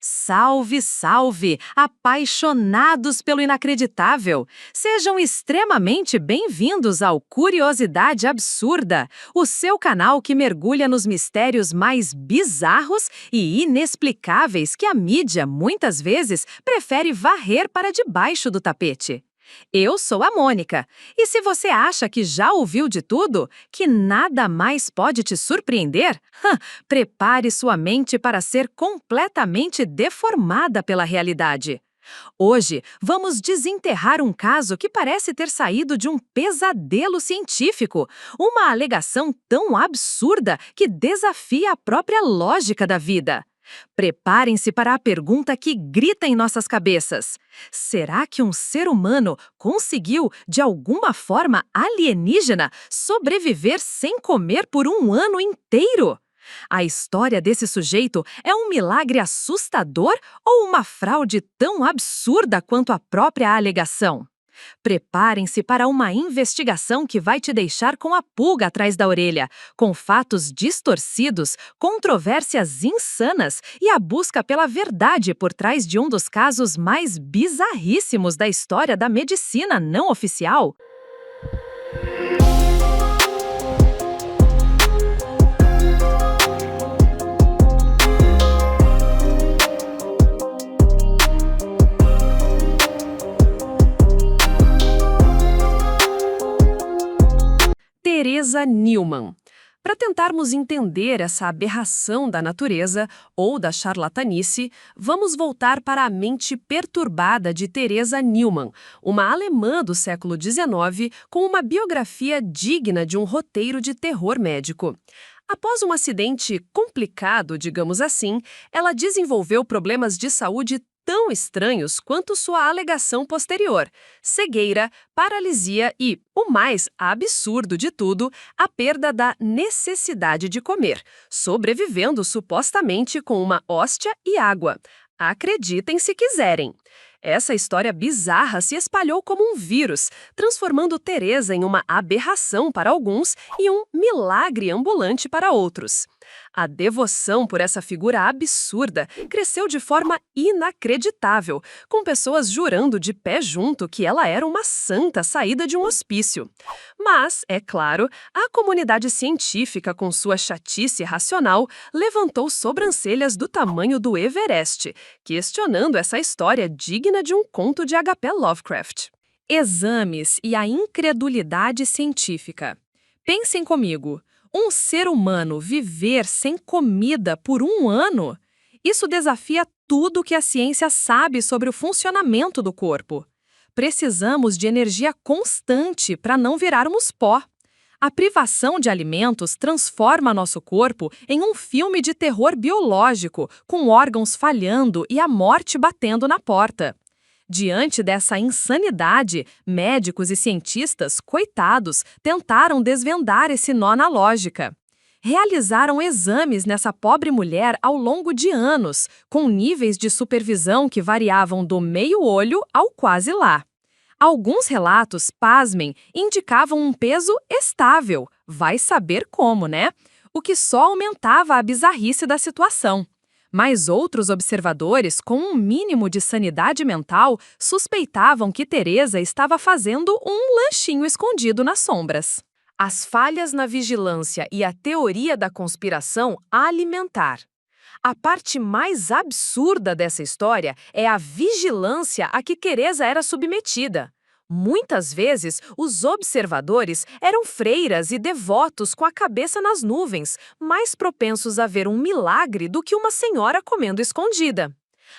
Salve, salve! Apaixonados pelo inacreditável! Sejam extremamente bem-vindos ao Curiosidade Absurda, o seu canal que mergulha nos mistérios mais bizarros e inexplicáveis que a mídia, muitas vezes, prefere varrer para debaixo do tapete. Eu sou a Mônica, e se você acha que já ouviu de tudo, que nada mais pode te surpreender, prepare sua mente para ser completamente deformada pela realidade. Hoje, vamos desenterrar um caso que parece ter saído de um pesadelo científico, uma alegação tão absurda que desafia a própria lógica da vida. Preparem-se para a pergunta que grita em nossas cabeças. Será que um ser humano conseguiu, de alguma forma alienígena, sobreviver sem comer por um ano inteiro? A história desse sujeito é um milagre assustador ou uma fraude tão absurda quanto a própria alegação? Preparem-se para uma investigação que vai te deixar com a pulga atrás da orelha, com fatos distorcidos, controvérsias insanas e a busca pela verdade por trás de um dos casos mais bizarríssimos da história da medicina não oficial. Teresa Neumann. Para tentarmos entender essa aberração da natureza ou da charlatanice, vamos voltar para a mente perturbada de Teresa Neumann, uma alemã do século XIX com uma biografia digna de um roteiro de terror médico. Após um acidente complicado, digamos assim, ela desenvolveu problemas de saúde tão estranhos quanto sua alegação posterior: cegueira, paralisia e, o mais absurdo de tudo, a perda da necessidade de comer, sobrevivendo supostamente com uma hóstia e água. Acreditem se quiserem. Essa história bizarra se espalhou como um vírus, transformando Teresa em uma aberração para alguns e um milagre ambulante para outros. A devoção por essa figura absurda cresceu de forma inacreditável, com pessoas jurando de pé junto que ela era uma santa saída de um hospício. Mas, é claro, a comunidade científica, com sua chatice racional, levantou sobrancelhas do tamanho do Everest, questionando essa história digna de um conto de H.P. Lovecraft. Exames e a incredulidade científica. Pensem comigo. Um ser humano viver sem comida por um ano? Isso desafia tudo que a ciência sabe sobre o funcionamento do corpo. Precisamos de energia constante para não virarmos pó. A privação de alimentos transforma nosso corpo em um filme de terror biológico, com órgãos falhando e a morte batendo na porta. Diante dessa insanidade, médicos e cientistas, coitados, tentaram desvendar esse nó na lógica. Realizaram exames nessa pobre mulher ao longo de anos, com níveis de supervisão que variavam do meio olho ao quase lá. Alguns relatos, pasmem, indicavam um peso estável, vai saber como, né? O que só aumentava a bizarrice da situação. Mas outros observadores, com um mínimo de sanidade mental, suspeitavam que Teresa estava fazendo um lanchinho escondido nas sombras. As falhas na vigilância e a teoria da conspiração alimentar. A parte mais absurda dessa história é a vigilância a que Teresa era submetida. Muitas vezes, os observadores eram freiras e devotos com a cabeça nas nuvens, mais propensos a ver um milagre do que uma senhora comendo escondida.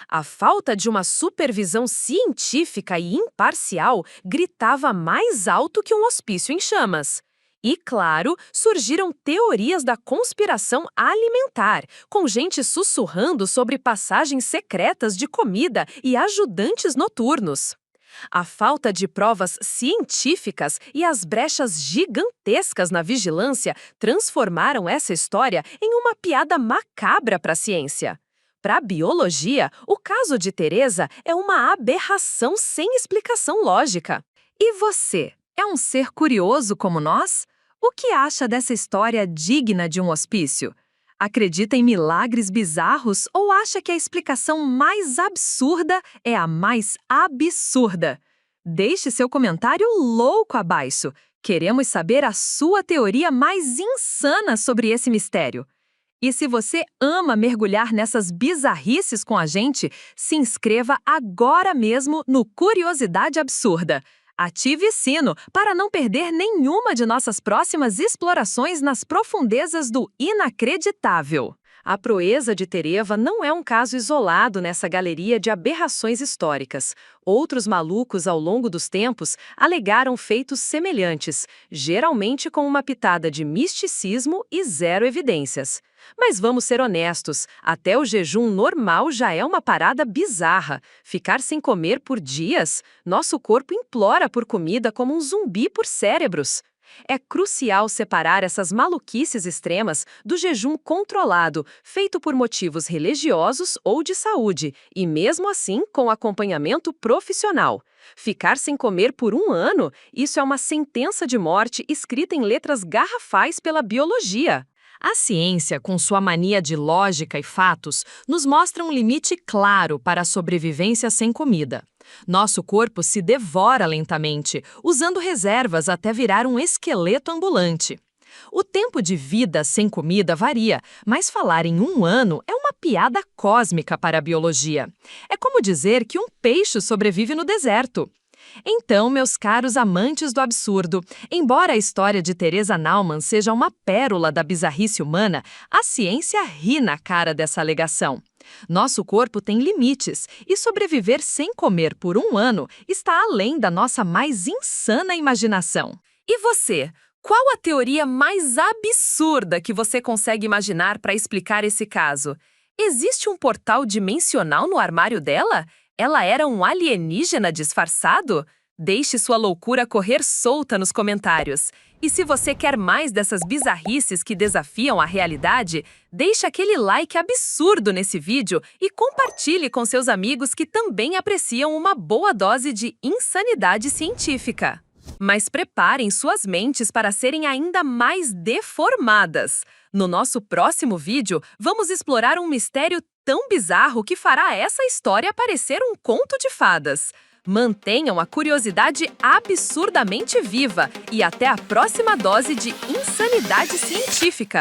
A falta de uma supervisão científica e imparcial gritava mais alto que um hospício em chamas. E, claro, surgiram teorias da conspiração alimentar, com gente sussurrando sobre passagens secretas de comida e ajudantes noturnos. A falta de provas científicas e as brechas gigantescas na vigilância transformaram essa história em uma piada macabra para a ciência. Para a biologia, o caso de Teresa é uma aberração sem explicação lógica. E você, é um ser curioso como nós? O que acha dessa história digna de um hospício? Acredita em milagres bizarros ou acha que a explicação mais absurda é a mais absurda? Deixe seu comentário louco abaixo. Queremos saber a sua teoria mais insana sobre esse mistério. E se você ama mergulhar nessas bizarrices com a gente, se inscreva agora mesmo no Curiosidade Absurda. Ative o sino para não perder nenhuma de nossas próximas explorações nas profundezas do inacreditável. A proeza de Tereva não é um caso isolado nessa galeria de aberrações históricas. Outros malucos ao longo dos tempos alegaram feitos semelhantes, geralmente com uma pitada de misticismo e zero evidências. Mas vamos ser honestos, até o jejum normal já é uma parada bizarra. Ficar sem comer por dias, nosso corpo implora por comida como um zumbi por cérebros. É crucial separar essas maluquices extremas do jejum controlado, feito por motivos religiosos ou de saúde, e mesmo assim com acompanhamento profissional. Ficar sem comer por 1 ano, isso é uma sentença de morte escrita em letras garrafais pela biologia. A ciência, com sua mania de lógica e fatos, nos mostra um limite claro para a sobrevivência sem comida. Nosso corpo se devora lentamente, usando reservas até virar um esqueleto ambulante. O tempo de vida sem comida varia, mas falar em 1 ano é uma piada cósmica para a biologia. É como dizer que um peixe sobrevive no deserto. Então, meus caros amantes do absurdo, embora a história de Teresa Naumann seja uma pérola da bizarrice humana, a ciência ri na cara dessa alegação. Nosso corpo tem limites e sobreviver sem comer por 1 ano está além da nossa mais insana imaginação. E você? Qual a teoria mais absurda que você consegue imaginar para explicar esse caso? Existe um portal dimensional no armário dela? Ela era um alienígena disfarçado? Deixe sua loucura correr solta nos comentários. E se você quer mais dessas bizarrices que desafiam a realidade, deixe aquele like absurdo nesse vídeo e compartilhe com seus amigos que também apreciam uma boa dose de insanidade científica. Mas preparem suas mentes para serem ainda mais deformadas. No nosso próximo vídeo, vamos explorar um mistério tão bizarro que fará essa história parecer um conto de fadas. Mantenham a curiosidade absurdamente viva e até a próxima dose de insanidade científica!